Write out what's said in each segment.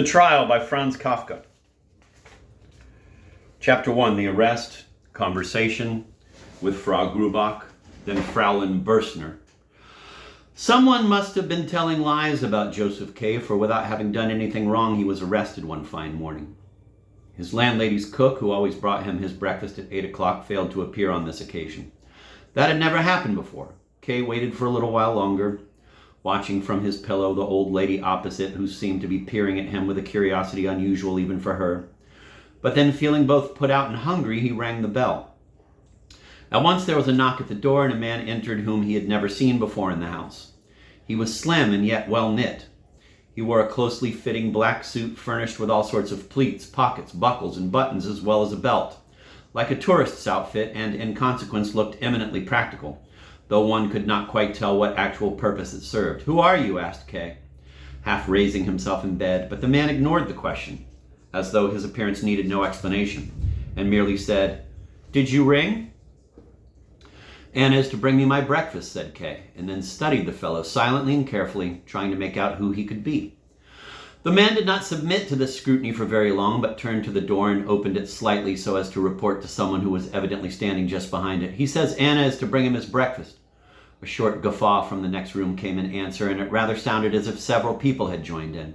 The Trial by Franz Kafka. Chapter 1, the arrest, conversation with Frau Grubach, then Fraulein Berstner. Someone must have been telling lies about Joseph K., for without having done anything wrong, he was arrested one fine morning. His landlady's cook, who always brought him his breakfast at 8 o'clock, failed to appear on this occasion. That had never happened before. Kay waited for a little while longer, watching from his pillow the old lady opposite, who seemed to be peering at him with a curiosity unusual even for her. But then, feeling both put out and hungry, he rang the bell. At once there was a knock at the door, and a man entered whom he had never seen before in the house. He was slim and yet well knit. He wore a closely fitting black suit furnished with all sorts of pleats, pockets, buckles, and buttons, as well as a belt. Like a tourist's outfit, and in consequence looked eminently practical, though one could not quite tell what actual purpose it served. "Who are you?" asked Kay, half raising himself in bed, but the man ignored the question, as though his appearance needed no explanation, and merely said, "Did you ring?" "Anna is to bring me my breakfast," said Kay, and then studied the fellow silently and carefully, trying to make out who he could be. The man did not submit to this scrutiny for very long, but turned to the door and opened it slightly so as to report to someone who was evidently standing just behind it. "He says Anna is to bring him his breakfast." A short guffaw from the next room came in answer, and it rather sounded as if several people had joined in.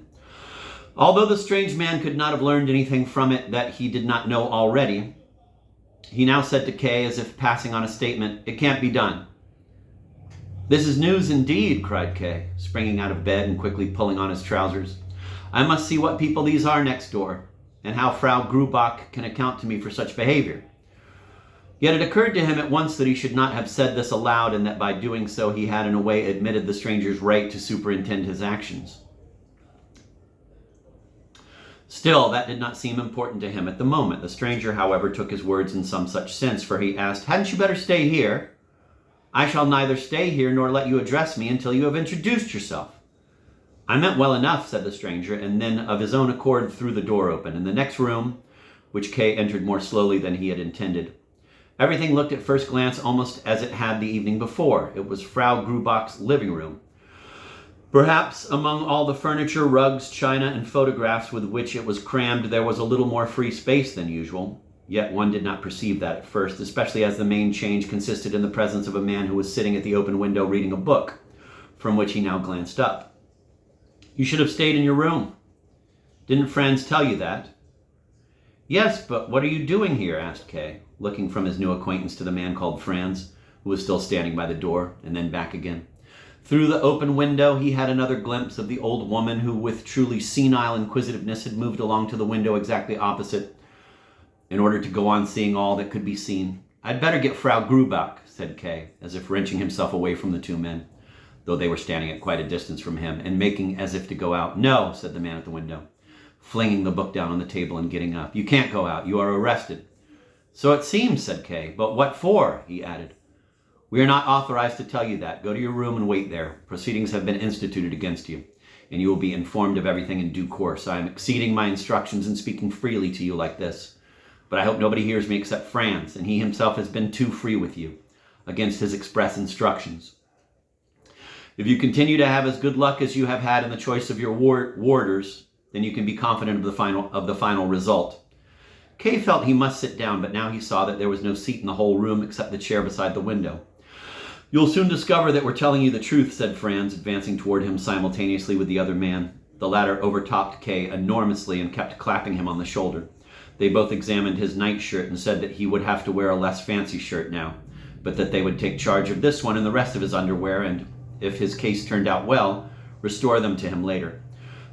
Although the strange man could not have learned anything from it that he did not know already, he now said to Kay, as if passing on a statement, "It can't be done." "This is news indeed," cried Kay, springing out of bed and quickly pulling on his trousers. "I must see what people these are next door, and how Frau Grubach can account to me for such behavior." Yet it occurred to him at once that he should not have said this aloud, and that by doing so he had in a way admitted the stranger's right to superintend his actions. Still, that did not seem important to him at the moment. The stranger, however, took his words in some such sense, for he asked, "Hadn't you better stay here?" "I shall neither stay here nor let you address me until you have introduced yourself." "I meant well enough," said the stranger, and then of his own accord threw the door open. In the next room, which Kay entered more slowly than he had intended, everything looked at first glance almost as it had the evening before. It was Frau Grubach's living room. Perhaps among all the furniture, rugs, china, and photographs with which it was crammed, there was a little more free space than usual. Yet one did not perceive that at first, especially as the main change consisted in the presence of a man who was sitting at the open window reading a book, from which he now glanced up. "You should have stayed in your room. Didn't Franz tell you that?" "Yes, but what are you doing here?" asked Kay, looking from his new acquaintance to the man called Franz, who was still standing by the door, and then back again. Through the open window he had another glimpse of the old woman who, with truly senile inquisitiveness, had moved along to the window exactly opposite, in order to go on seeing all that could be seen. "I'd better get Frau Grubach," said Kay, as if wrenching himself away from the two men, though they were standing at quite a distance from him, and making as if to go out. "No," said the man at the window, flinging the book down on the table and getting up. "You can't go out. You are arrested." "So it seems," said Kay. "But what for?" he added. "We are not authorized to tell you that. Go to your room and wait there. Proceedings have been instituted against you, and you will be informed of everything in due course. I am exceeding my instructions in speaking freely to you like this, but I hope nobody hears me except Franz, and he himself has been too free with you, against his express instructions. If you continue to have as good luck as you have had in the choice of your warders, then you can be confident of the final result." Kay felt he must sit down, but now he saw that there was no seat in the whole room except the chair beside the window. "You'll soon discover that we're telling you the truth," said Franz, advancing toward him simultaneously with the other man. The latter overtopped Kay enormously and kept clapping him on the shoulder. They both examined his nightshirt and said that he would have to wear a less fancy shirt now, but that they would take charge of this one and the rest of his underwear, and, if his case turned out well, restore them to him later.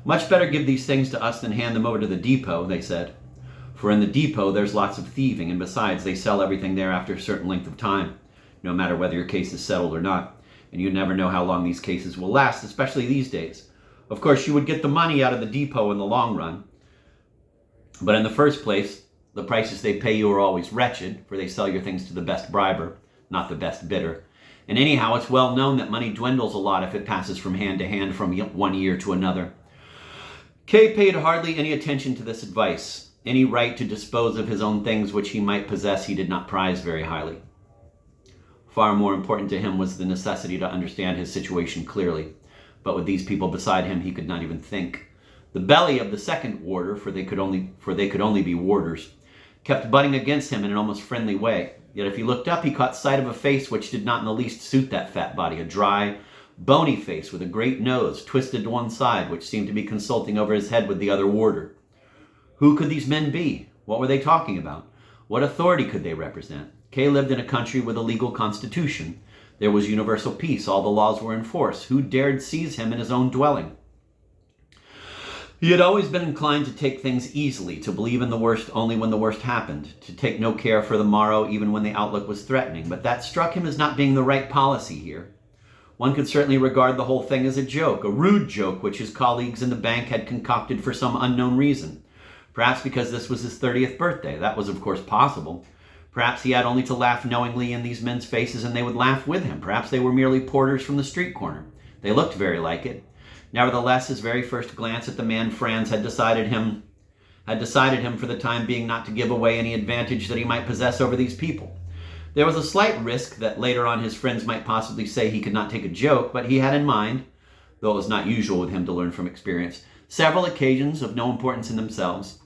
"Much better give these things to us than hand them over to the depot," they said. "For in the depot there's lots of thieving, and besides, they sell everything there after a certain length of time, no matter whether your case is settled or not, and you never know how long these cases will last, especially these days. Of course, you would get the money out of the depot in the long run, but in the first place, the prices they pay you are always wretched, for they sell your things to the best briber, not the best bidder. And anyhow, it's well known that money dwindles a lot if it passes from hand to hand from one year to another." Kay paid hardly any attention to this advice. Any right to dispose of his own things which he might possess he did not prize very highly. Far more important to him was the necessity to understand his situation clearly, but with these people beside him he could not even think. The belly of the second warder, for they could only be warders, kept butting against him in an almost friendly way. Yet if he looked up, he caught sight of a face which did not in the least suit that fat body, a dry, bony face with a great nose twisted to one side, which seemed to be consulting over his head with the other warder. Who could these men be? What were they talking about? What authority could they represent? Kay lived in a country with a legal constitution. There was universal peace. All the laws were in force. Who dared seize him in his own dwelling? He had always been inclined to take things easily, to believe in the worst only when the worst happened, to take no care for the morrow even when the outlook was threatening. But that struck him as not being the right policy here. One could certainly regard the whole thing as a joke, a rude joke which his colleagues in the bank had concocted for some unknown reason. Perhaps because this was his 30th birthday. That was, of course, possible. Perhaps he had only to laugh knowingly in these men's faces and they would laugh with him. Perhaps they were merely porters from the street corner. They looked very like it. Nevertheless, his very first glance at the man Franz had decided him for the time being not to give away any advantage that he might possess over these people. There was a slight risk that later on his friends might possibly say he could not take a joke, but he had in mind, though it was not usual with him to learn from experience, several occasions of no importance in themselves,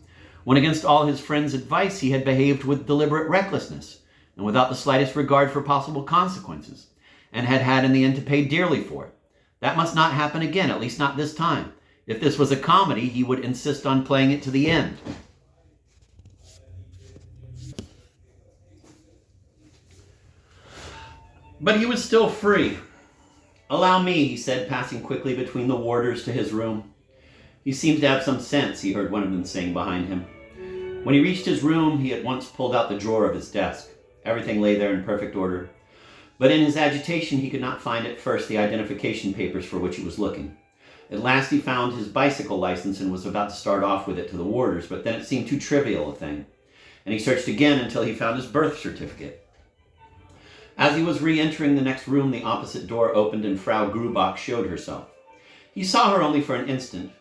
when against all his friends' advice he had behaved with deliberate recklessness and without the slightest regard for possible consequences, and had in the end to pay dearly for it. That must not happen again, at least not this time. If this was a comedy, he would insist on playing it to the end. But he was still free. "Allow me," he said, passing quickly between the warders to his room. "He seems to have some sense," he heard one of them saying behind him. When he reached his room, he at once pulled out the drawer of his desk. Everything lay there in perfect order. But in his agitation, he could not find at first the identification papers for which he was looking. At last he found his bicycle license and was about to start off with it to the warders, but then it seemed too trivial a thing, and he searched again until he found his birth certificate. As he was re-entering the next room, the opposite door opened and Frau Grubach showed herself. He saw her only for an instant,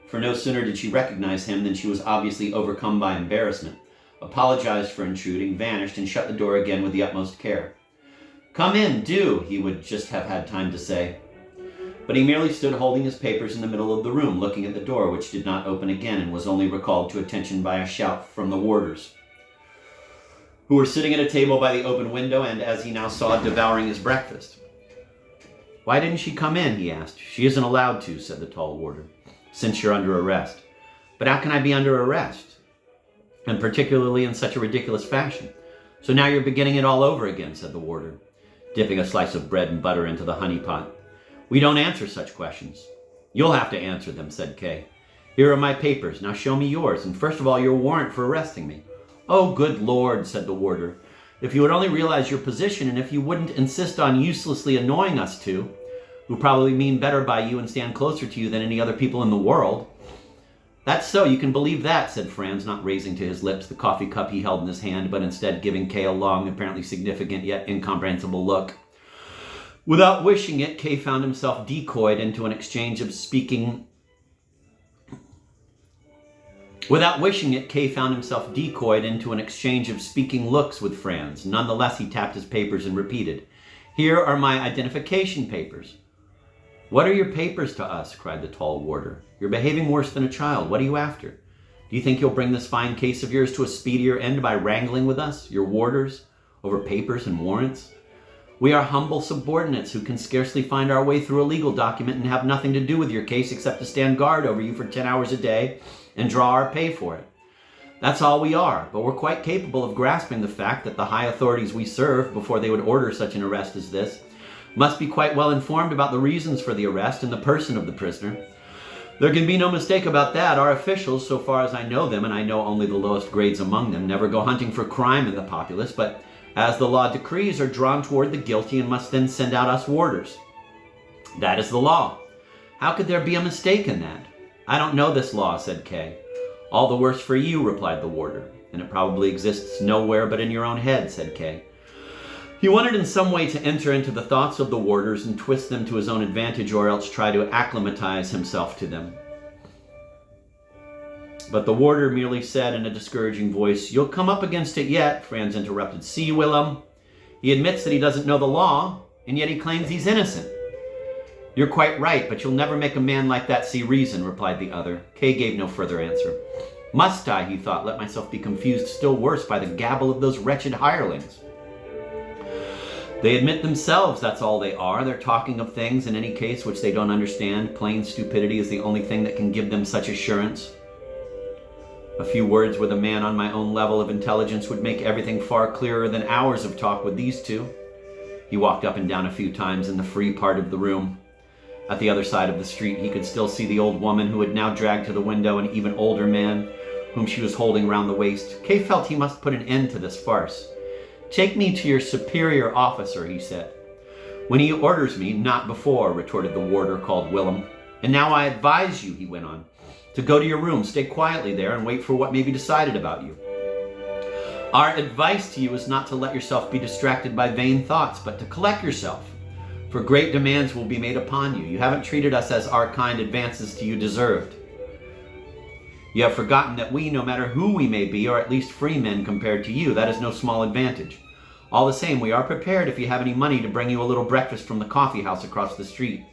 for no sooner did she recognize him than she was obviously overcome by embarrassment, apologized for intruding, vanished, and shut the door again with the utmost care. "Come in, do," he would just have had time to say. But he merely stood holding his papers in the middle of the room, looking at the door, which did not open again and was only recalled to attention by a shout from the warders, who were sitting at a table by the open window and, as he now saw, devouring his breakfast. "Why didn't she come in?" he asked. "She isn't allowed to," said the tall warder, "since you're under arrest." "But how can I be under arrest? And particularly in such a ridiculous fashion?" "So now you're beginning it all over again," said the warder, dipping a slice of bread and butter into the honey pot. "We don't answer such questions." "You'll have to answer them," said Kay. "Here are my papers. Now show me yours, and first of all your warrant for arresting me." "Oh, good Lord," said the warder. "If you would only realize your position, and if you wouldn't insist on uselessly annoying us two, who probably mean better by you and stand closer to you than any other people in the world." "That's so, you can believe that," said Franz, not raising to his lips the coffee cup he held in his hand, but instead giving Kay a long, apparently significant yet incomprehensible look. Without wishing it, Kay found himself decoyed into an exchange of speaking looks with Franz. Nonetheless, he tapped his papers and repeated, "Here are my identification papers." "What are your papers to us?" cried the tall warder. "You're behaving worse than a child. What are you after? Do you think you'll bring this fine case of yours to a speedier end by wrangling with us, your warders, over papers and warrants? We are humble subordinates who can scarcely find our way through a legal document and have nothing to do with your case except to stand guard over you for 10 hours a day and draw our pay for it. That's all we are, but we're quite capable of grasping the fact that the high authorities we serve, before they would order such an arrest as this, must be quite well informed about the reasons for the arrest and the person of the prisoner. There can be no mistake about that. Our officials, so far as I know them, and I know only the lowest grades among them, never go hunting for crime in the populace, but as the law decrees, are drawn toward the guilty and must then send out us warders. That is the law. How could there be a mistake in that?" "I don't know this law," said Kay. "All the worse for you," replied the warder. "And it probably exists nowhere but in your own head," said Kay. He wanted in some way to enter into the thoughts of the warders and twist them to his own advantage, or else try to acclimatize himself to them. But the warder merely said in a discouraging voice, "You'll come up against it yet," Franz interrupted. "See, Willem, he admits that he doesn't know the law, and yet he claims he's innocent." You're quite right, but you'll never make a man like that see reason, replied the other. Kay gave no further answer. Must I, he thought, let myself be confused still worse by the gabble of those wretched hirelings? They admit themselves that's all they are. They're talking of things, in any case, which they don't understand. Plain stupidity is the only thing that can give them such assurance. A few words with a man on my own level of intelligence would make everything far clearer than hours of talk with these two. He walked up and down a few times in the free part of the room. At the other side of the street, he could still see the old woman who had now dragged to the window an even older man, whom she was holding round the waist. Kay felt he must put an end to this farce. Take me to your superior officer, he said. When he orders me, not before, retorted the warder called Willem. And now I advise you, he went on, to go to your room, stay quietly there, and wait for what may be decided about you. Our advice to you is not to let yourself be distracted by vain thoughts, but to collect yourself, for great demands will be made upon you. You haven't treated us as our kind advances to you deserved. You have forgotten that we, no matter who we may be, are at least free men compared to you. That is no small advantage. All the same, we are prepared, if you have any money, to bring you a little breakfast from the coffee house across the street.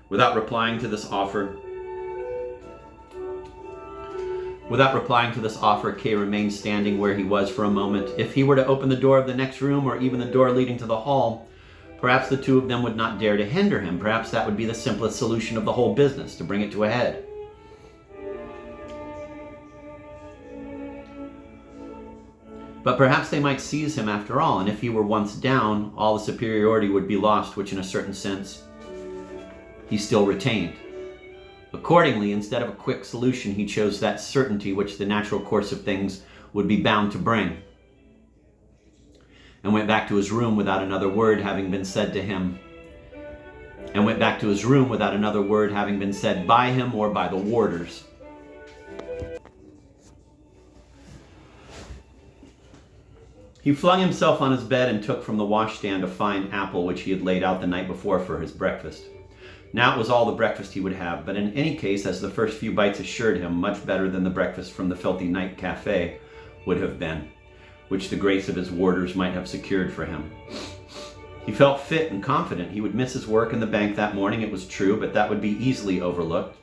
Without replying to this offer, Kay remained standing where he was for a moment. If he were to open the door of the next room, or even the door leading to the hall, perhaps the two of them would not dare to hinder him. Perhaps that would be the simplest solution of the whole business, to bring it to a head. But perhaps they might seize him after all, and if he were once down, all the superiority would be lost, which in a certain sense he still retained. Accordingly, instead of a quick solution, he chose that certainty which the natural course of things would be bound to bring, and went back to his room without another word having been said by him or by the warders. He flung himself on his bed and took from the washstand a fine apple which he had laid out the night before for his breakfast. Now it was all the breakfast he would have, but in any case, as the first few bites assured him, much better than the breakfast from the filthy night cafe would have been, which the grace of his warders might have secured for him. He felt fit and confident. He would miss his work in the bank that morning, it was true, but that would be easily overlooked,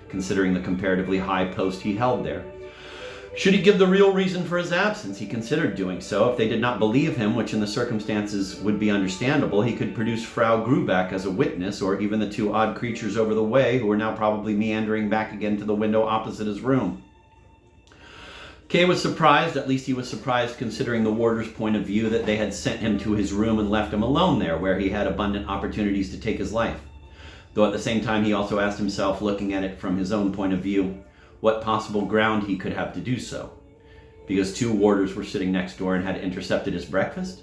considering the comparatively high post he held there. Should he give the real reason for his absence? He considered doing so. If they did not believe him, which in the circumstances would be understandable, he could produce Frau Grubach as a witness, or even the two odd creatures over the way, who were now probably meandering back again to the window opposite his room. Kay was surprised, at least he was surprised considering the warder's point of view, that they had sent him to his room and left him alone there, where he had abundant opportunities to take his life. Though at the same time he also asked himself, looking at it from his own point of view, what possible ground he could have to do so. Because two warders were sitting next door and had intercepted his breakfast?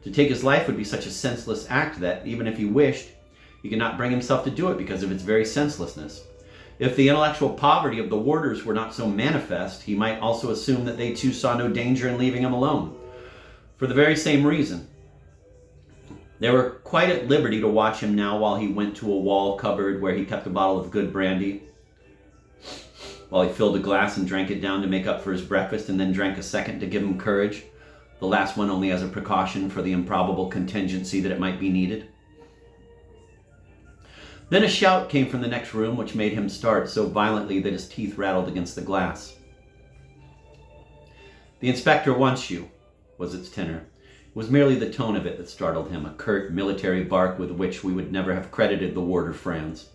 To take his life would be such a senseless act that, even if he wished, he could not bring himself to do it because of its very senselessness. If the intellectual poverty of the warders were not so manifest, he might also assume that they too saw no danger in leaving him alone. For the very same reason. They were quite at liberty to watch him now while he went to a wall cupboard where he kept a bottle of good brandy, while he filled a glass and drank it down to make up for his breakfast, and then drank a second to give him courage, the last one only as a precaution for the improbable contingency that it might be needed. Then a shout came from the next room which made him start so violently that his teeth rattled against the glass. "The inspector wants you," was its tenor. It was merely the tone of it that startled him, a curt military bark with which we would never have credited the warder Franz.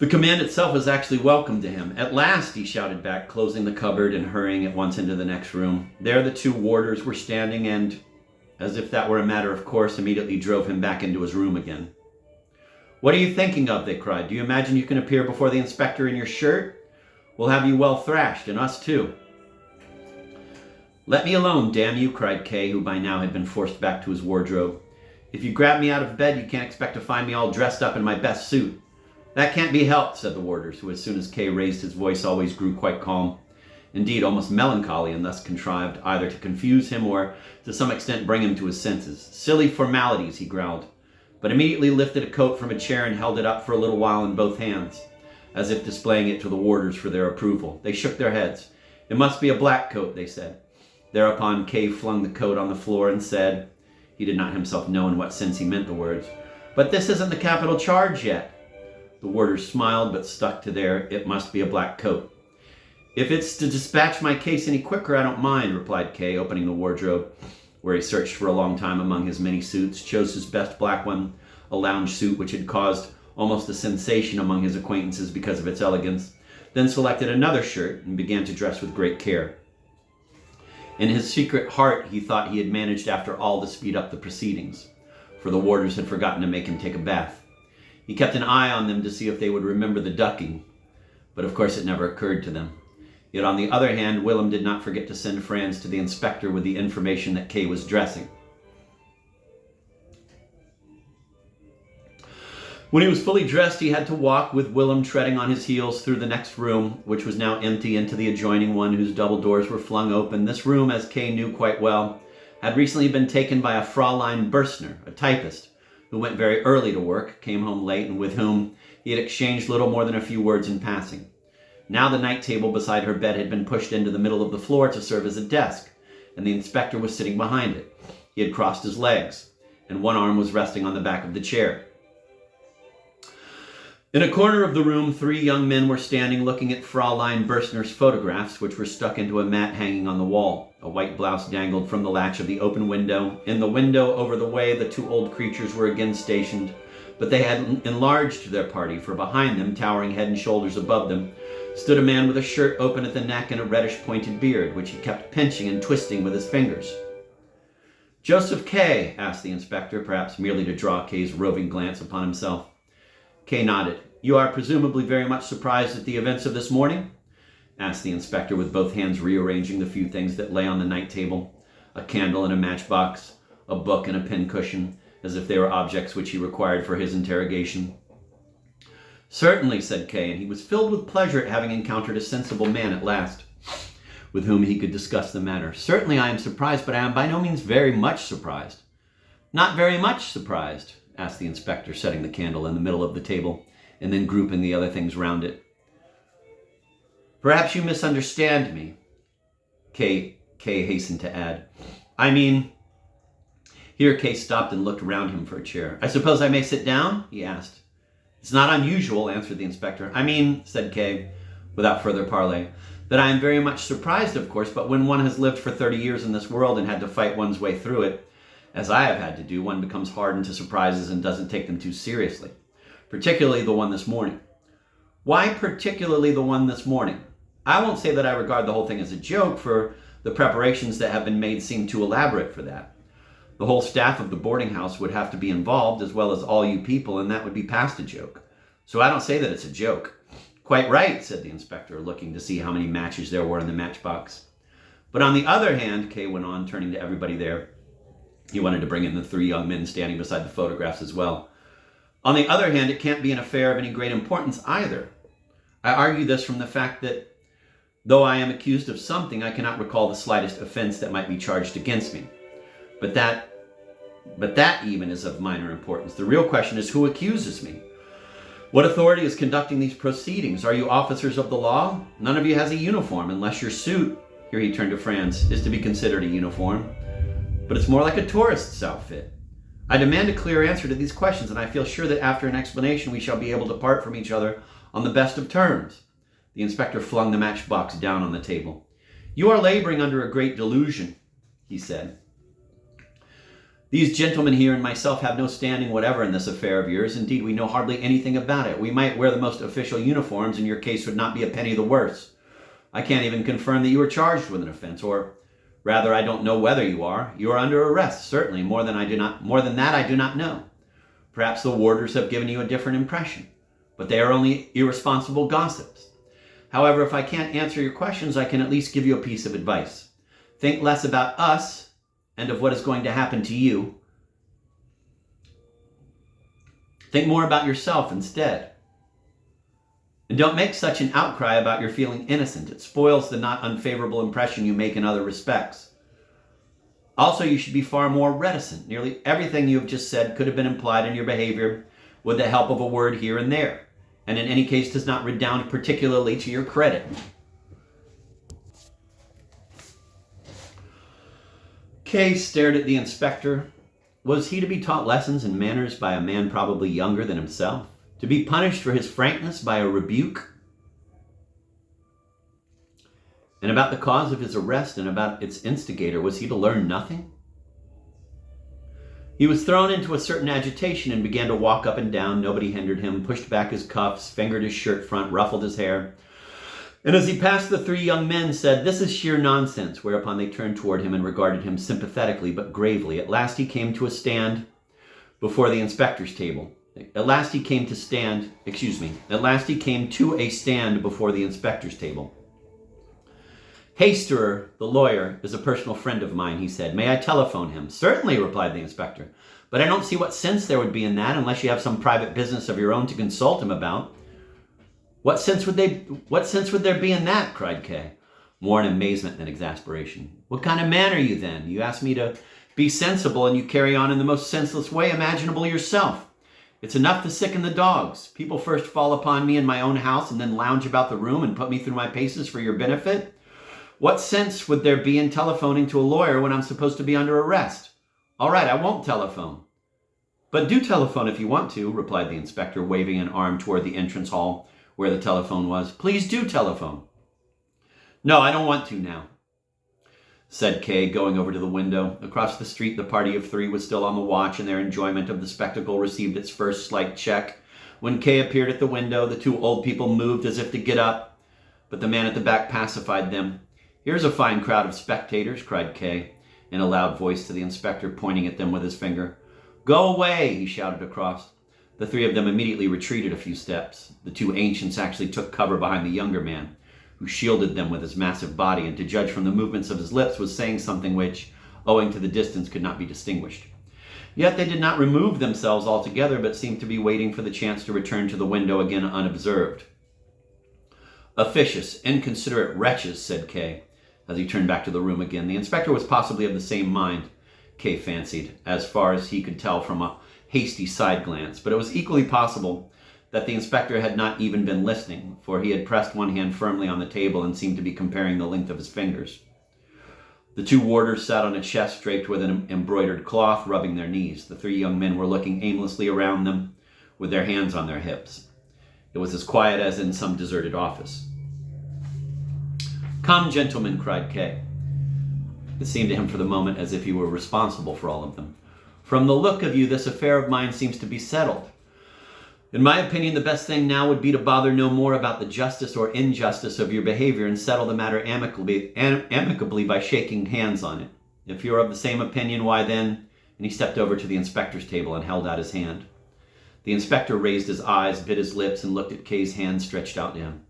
The command itself was actually welcome to him. "At last," he shouted back, closing the cupboard and hurrying at once into the next room. There the two warders were standing and, as if that were a matter of course, immediately drove him back into his room again. "What are you thinking of?" they cried. "Do you imagine you can appear before the inspector in your shirt? We'll have you well thrashed, and us too." "Let me alone, damn you," cried Kay, who by now had been forced back to his wardrobe. "If you grab me out of bed, you can't expect to find me all dressed up in my best suit." "That can't be helped," said the warders, who as soon as Kay raised his voice always grew quite calm. Indeed, almost melancholy, and thus contrived either to confuse him or to some extent bring him to his senses. "Silly formalities," he growled, but immediately lifted a coat from a chair and held it up for a little while in both hands, as if displaying it to the warders for their approval. They shook their heads. "It must be a black coat," they said. Thereupon Kay flung the coat on the floor and said, he did not himself know in what sense he meant the words, But this isn't the capital charge yet. The warders smiled, but stuck to their "it must be a black coat." "If it's to dispatch my case any quicker, I don't mind," replied Kay, opening the wardrobe, where he searched for a long time among his many suits, chose his best black one, a lounge suit which had caused almost a sensation among his acquaintances because of its elegance, then selected another shirt and began to dress with great care. In his secret heart, he thought he had managed after all to speed up the proceedings, for the warders had forgotten to make him take a bath. He kept an eye on them to see if they would remember the ducking, but of course it never occurred to them. Yet on the other hand, Willem did not forget to send Franz to the inspector with the information that Kay was dressing. When he was fully dressed, he had to walk, with Willem treading on his heels, through the next room, which was now empty, into the adjoining one whose double doors were flung open. This room, as Kay knew quite well, had recently been taken by a Fräulein Bürstner, a typist, who went very early to work, came home late, and with whom he had exchanged little more than a few words in passing. Now the night table beside her bed had been pushed into the middle of the floor to serve as a desk, and the inspector was sitting behind it. He had crossed his legs, and one arm was resting on the back of the chair. In a corner of the room, 3 young men were standing looking at Fräulein Bürstner's photographs, which were stuck into a mat hanging on the wall. A white blouse dangled from the latch of the open window. In the window over the way, the 2 old creatures were again stationed, but they had enlarged their party, for behind them, towering head and shoulders above them, stood a man with a shirt open at the neck and a reddish pointed beard, which he kept pinching and twisting with his fingers. "Joseph Kay?" asked the inspector, perhaps merely to draw Kay's roving glance upon himself. Kay nodded. "You are presumably very much surprised at the events of this morning?" asked the inspector, with both hands rearranging the few things that lay on the night table. A candle and a matchbox, a book and a pincushion, as if they were objects which he required for his interrogation. "Certainly," said Kay, and he was filled with pleasure at having encountered a sensible man at last, with whom he could discuss the matter. "Certainly I am surprised, but I am by no means very much surprised." "Not very much surprised?" asked the inspector, setting the candle in the middle of the table, and then grouping the other things round it. "Perhaps you misunderstand me," Kay hastened to add. "I mean..." Here Kay stopped and looked round him for a chair. "I suppose I may sit down?" he asked. "It's not unusual," answered the inspector. "I mean," said Kay, without further parley, "that I am very much surprised, of course, but when one has lived for 30 years in this world and had to fight one's way through it, as I have had to do, one becomes hardened to surprises and doesn't take them too seriously. Particularly the one this morning." "Why particularly the one this morning?" "I won't say that I regard the whole thing as a joke, for the preparations that have been made seem too elaborate for that. The whole staff of the boarding house would have to be involved, as well as all you people, and that would be past a joke. So I don't say that it's a joke." "Quite right," said the inspector, looking to see how many matches there were in the matchbox. "But on the other hand," Kay went on, turning to everybody there. He wanted to bring in the 3 young men standing beside the photographs as well. "On the other hand, it can't be an affair of any great importance either. I argue this from the fact that, though I am accused of something, I cannot recall the slightest offense that might be charged against me. But that even is of minor importance. The real question is, who accuses me? What authority is conducting these proceedings? Are you officers of the law? None of you has a uniform, unless your suit," here he turned to Franz, "is to be considered a uniform. But it's more like a tourist's outfit. I demand a clear answer to these questions, and I feel sure that after an explanation we shall be able to part from each other on the best of terms." The inspector flung the matchbox down on the table. "You are laboring under a great delusion," he said. "These gentlemen here and myself have no standing whatever in this affair of yours. Indeed, we know hardly anything about it. We might wear the most official uniforms, and your case would not be a penny the worse. I can't even confirm that you are charged with an offense, or rather, I don't know whether you are. You are under arrest, certainly. More than that, I do not know. Perhaps the warders have given you a different impression, but they are only irresponsible gossips. However, if I can't answer your questions, I can at least give you a piece of advice. Think less about us and of what is going to happen to you. Think more about yourself instead. And don't make such an outcry about your feeling innocent. It spoils the not unfavorable impression you make in other respects. Also, you should be far more reticent. Nearly everything you have just said could have been implied in your behavior with the help of a word here and there, and in any case does not redound particularly to your credit." Kay stared at the inspector, Was he to be taught lessons in manners by a man probably younger than himself? To be punished for his frankness by a rebuke? And about the cause of his arrest and about its instigator, was he to learn nothing? He was thrown into a certain agitation and began to walk up and down. Nobody hindered him, pushed back his cuffs, fingered his shirt front, ruffled his hair. And as he passed the three young men, said, "This is sheer nonsense," whereupon they turned toward him and regarded him sympathetically but gravely. At last he came to a stand before the inspector's table. At last he came to a stand before the inspector's table. "Hasterer, the lawyer, is a personal friend of mine," he said. "May I telephone him?" "Certainly," replied the inspector. "But I don't see what sense there would be in that unless you have some private business of your own to consult him about." What sense would there be in that?" cried Kay, more in amazement than exasperation. "What kind of man are you then? You ask me to be sensible and you carry on in the most senseless way imaginable yourself. It's enough to sicken the dogs. People first fall upon me in my own house and then lounge about the room and put me through my paces for your benefit. What sense would there be in telephoning to a lawyer when I'm supposed to be under arrest? All right, I won't telephone." "But do telephone if you want to," replied the inspector, waving an arm toward the entrance hall where the telephone was. "Please do telephone." "No, I don't want to now," said Kay, going over to the window. Across the street, the party of three was still on the watch, and their enjoyment of the spectacle received its first slight check. When Kay appeared at the window, the two old people moved as if to get up, but the man at the back pacified them. "Here's a fine crowd of spectators," cried Kay, in a loud voice to the inspector, pointing at them with his finger. "Go away," he shouted across. The three of them immediately retreated a few steps. The two ancients actually took cover behind the younger man, who shielded them with his massive body, and to judge from the movements of his lips was saying something which, owing to the distance, could not be distinguished. Yet they did not remove themselves altogether, but seemed to be waiting for the chance to return to the window again unobserved. "Officious, inconsiderate wretches," said Kay, as he turned back to the room again. The inspector was possibly of the same mind, Kay fancied, as far as he could tell from a hasty side glance, but it was equally possible that the inspector had not even been listening, for he had pressed one hand firmly on the table and seemed to be comparing the length of his fingers. The two warders sat on a chest draped with an embroidered cloth, rubbing their knees. The three young men were looking aimlessly around them, with their hands on their hips. It was as quiet as in some deserted office. "Come, gentlemen," cried Kay. It seemed to him for the moment as if he were responsible for all of them. "From the look of you, this affair of mine seems to be settled. In my opinion, the best thing now would be to bother no more about the justice or injustice of your behavior and settle the matter amicably by shaking hands on it. If you're of the same opinion, why then—" And he stepped over to the inspector's table and held out his hand. The inspector raised his eyes, bit his lips, and looked at Kay's hand stretched out to him.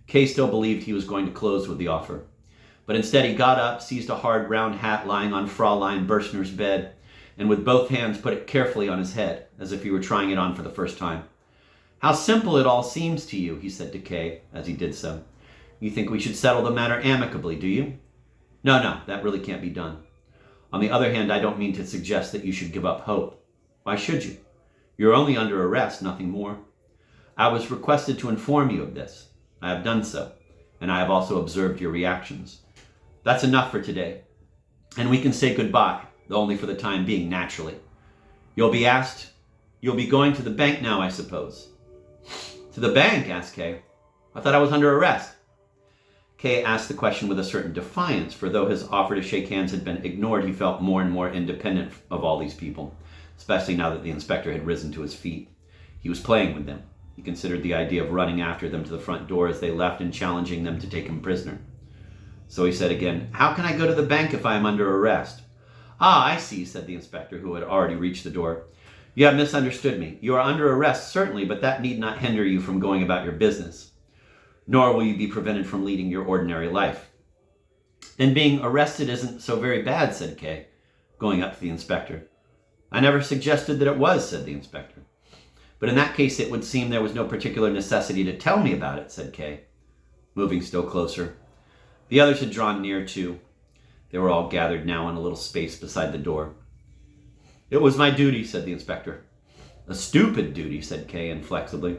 Kay still believed he was going to close with the offer. But instead he got up, seized a hard round hat lying on Fraulein Berschner's bed, and with both hands put it carefully on his head, as if he were trying it on for the first time. "How simple it all seems to you," he said to Kay as he did so. "You think we should settle the matter amicably, do you? No, that really can't be done. On the other hand, I don't mean to suggest that you should give up hope. Why should you? You're only under arrest, nothing more. I was requested to inform you of this. I have done so, and I have also observed your reactions. That's enough for today, and we can say goodbye, though only for the time being, naturally. You'll be going to the bank now, I suppose." "To the bank?" asked Kay. "I thought I was under arrest." Kay asked the question with a certain defiance, for though his offer to shake hands had been ignored, he felt more and more independent of all these people, especially now that the inspector had risen to his feet. He was playing with them. He considered the idea of running after them to the front door as they left and challenging them to take him prisoner. So he said again, "How can I go to the bank if I am under arrest?" "Ah, I see," said the inspector, who had already reached the door. "You have misunderstood me. You are under arrest, certainly, but that need not hinder you from going about your business. Nor will you be prevented from leading your ordinary life." "Then being arrested isn't so very bad," said Kay, going up to the inspector. "I never suggested that it was," said the inspector. "But in that case, it would seem there was no particular necessity to tell me about it," said Kay, moving still closer. The others had drawn near too. They were all gathered now in a little space beside the door. "It was my duty," said the inspector. "A stupid duty," said Kay inflexibly.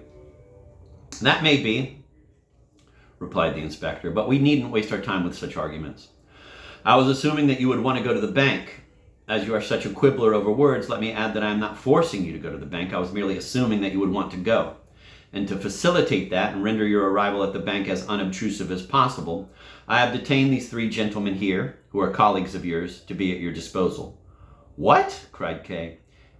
"That may be," replied the inspector, "but we needn't waste our time with such arguments. I was assuming that you would want to go to the bank." as you are such a quibbler over words, let me add that I am not forcing you to go to the bank. I was merely assuming that you would want to go. And to facilitate that and render your arrival at the bank as unobtrusive as possible, I have detained these 3 gentlemen here, who are colleagues of yours, to be at your disposal." "What?" cried Kay,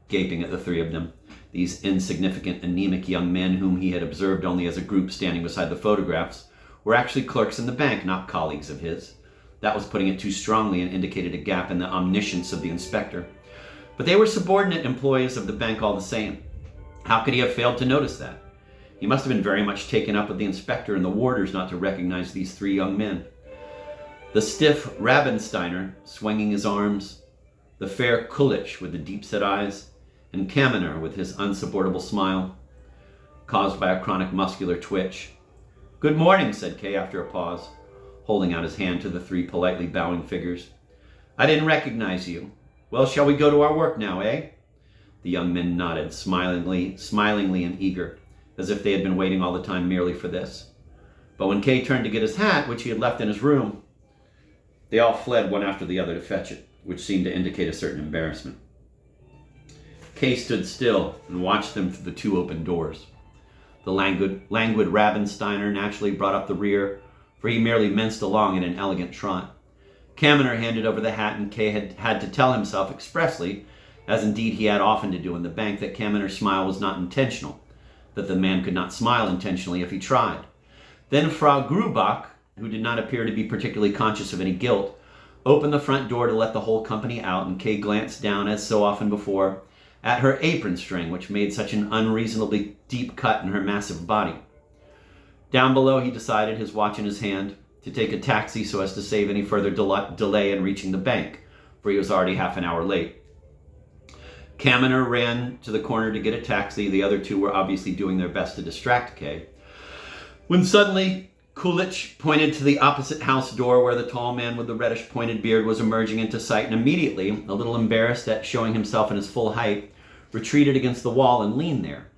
gaping at the 3 of them. These insignificant, anemic young men whom he had observed only as a group standing beside the photographs were actually clerks in the bank, not colleagues of his. That was putting it too strongly and indicated a gap in the omniscience of the inspector. But they were subordinate employees of the bank all the same. How could he have failed to notice that? He must have been very much taken up with the inspector and the warders not to recognize these 3 young men. The stiff Rabensteiner, swinging his arms, the fair Kulich with the deep-set eyes, and Kaminer with his unsupportable smile, caused by a chronic muscular twitch. "Good morning," said Kay after a pause, holding out his hand to the 3 politely bowing figures. "I didn't recognize you. Well, shall we go to our work now, eh?" The young men nodded, smilingly and eager, as if they had been waiting all the time merely for this. But when Kay turned to get his hat, which he had left in his room, they all fled one after the other to fetch it, which seemed to indicate a certain embarrassment. Kay stood still and watched them through the 2 open doors. The languid Rabensteiner naturally brought up the rear, for he merely minced along in an elegant trot. Kaminer handed over the hat, and Kay had to tell himself expressly, as indeed he had often to do in the bank, that Kaminer's smile was not intentional, that the man could not smile intentionally if he tried. Then Frau Grubach, who did not appear to be particularly conscious of any guilt, opened the front door to let the whole company out, and Kay glanced down, as so often before, at her apron string, which made such an unreasonably deep cut in her massive body. Down below, he decided, his watch in his hand, to take a taxi so as to save any further delay in reaching the bank, for he was already half an hour late. Kaminer ran to the corner to get a taxi. The other 2 were obviously doing their best to distract Kay, when suddenly Kulich pointed to the opposite house door where the tall man with the reddish pointed beard was emerging into sight, and immediately, a little embarrassed at showing himself in his full height, retreated against the wall and leaned there.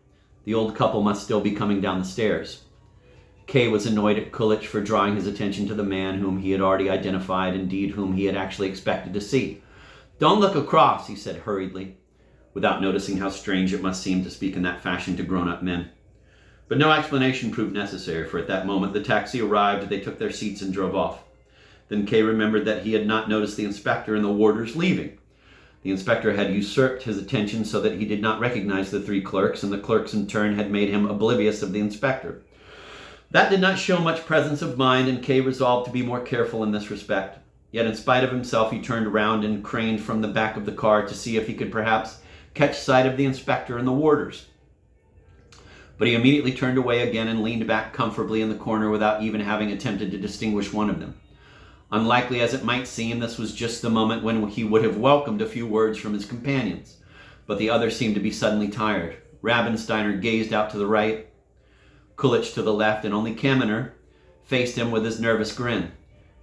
The old couple must still be coming down the stairs. Kay was annoyed at Kulich for drawing his attention to the man whom he had already identified, indeed whom he had actually expected to see. "Don't look across," he said hurriedly, without noticing how strange it must seem to speak in that fashion to grown-up men. But no explanation proved necessary, for at that moment the taxi arrived, they took their seats and drove off. Then Kay remembered that he had not noticed the inspector and the warders leaving. The inspector had usurped his attention so that he did not recognize the 3 clerks, and the clerks in turn had made him oblivious of the inspector. That did not show much presence of mind, and Kay resolved to be more careful in this respect. Yet in spite of himself, he turned around and craned from the back of the car to see if he could perhaps catch sight of the inspector and the warders. But he immediately turned away again and leaned back comfortably in the corner without even having attempted to distinguish one of them. Unlikely as it might seem, this was just the moment when he would have welcomed a few words from his companions. But the others seemed to be suddenly tired. Rabensteiner gazed out to the right, Kulich to the left, and only Kaminer faced him with his nervous grin,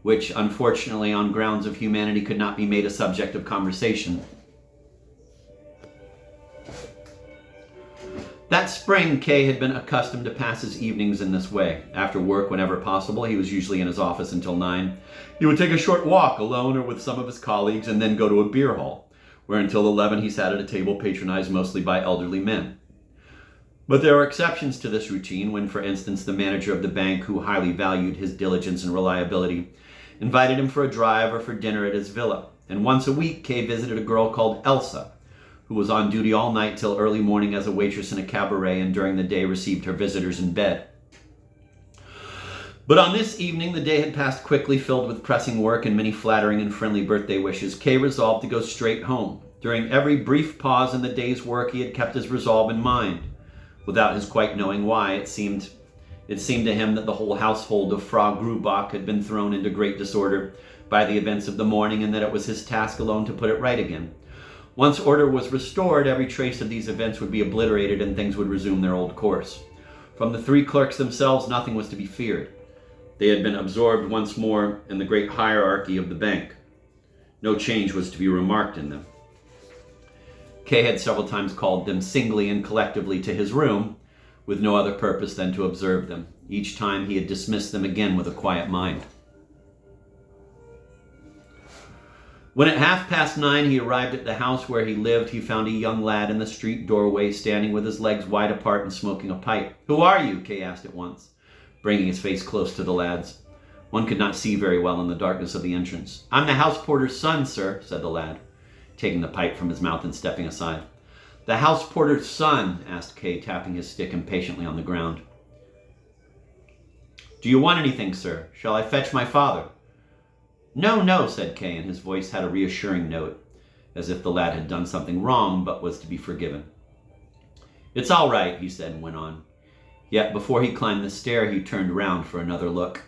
which, unfortunately, on grounds of humanity, could not be made a subject of conversation. That spring, Kay had been accustomed to pass his evenings in this way. After work, whenever possible, he was usually in his office until 9. He would take a short walk, alone or with some of his colleagues, and then go to a beer hall, where until 11 he sat at a table patronized mostly by elderly men. But there were exceptions to this routine when, for instance, the manager of the bank, who highly valued his diligence and reliability, invited him for a drive or for dinner at his villa. And once a week, Kay visited a girl called Elsa, who was on duty all night till early morning as a waitress in a cabaret, and during the day received her visitors in bed. But on this evening, the day had passed quickly, filled with pressing work and many flattering and friendly birthday wishes. Kay resolved to go straight home. During every brief pause in the day's work, he had kept his resolve in mind. Without his quite knowing why, it seemed to him that the whole household of Frau Grubach had been thrown into great disorder by the events of the morning, and that it was his task alone to put it right again. Once order was restored, every trace of these events would be obliterated and things would resume their old course. From the 3 clerks themselves, nothing was to be feared. They had been absorbed once more in the great hierarchy of the bank. No change was to be remarked in them. Kay had several times called them singly and collectively to his room, with no other purpose than to observe them. Each time he had dismissed them again with a quiet mind. When at 9:30 he arrived at the house where he lived, he found a young lad in the street doorway, standing with his legs wide apart and smoking a pipe. "Who are you?" Kay asked at once, bringing his face close to the lad's. One could not see very well in the darkness of the entrance. "I'm the house porter's son, sir," said the lad, taking the pipe from his mouth and stepping aside. "The house porter's son?" asked Kay, tapping his stick impatiently on the ground. "Do you want anything, sir? Shall I fetch my father?" "No, no," said Kay, and his voice had a reassuring note, as if the lad had done something wrong but was to be forgiven. "It's all right," he said and went on. Yet before he climbed the stair, he turned round for another look.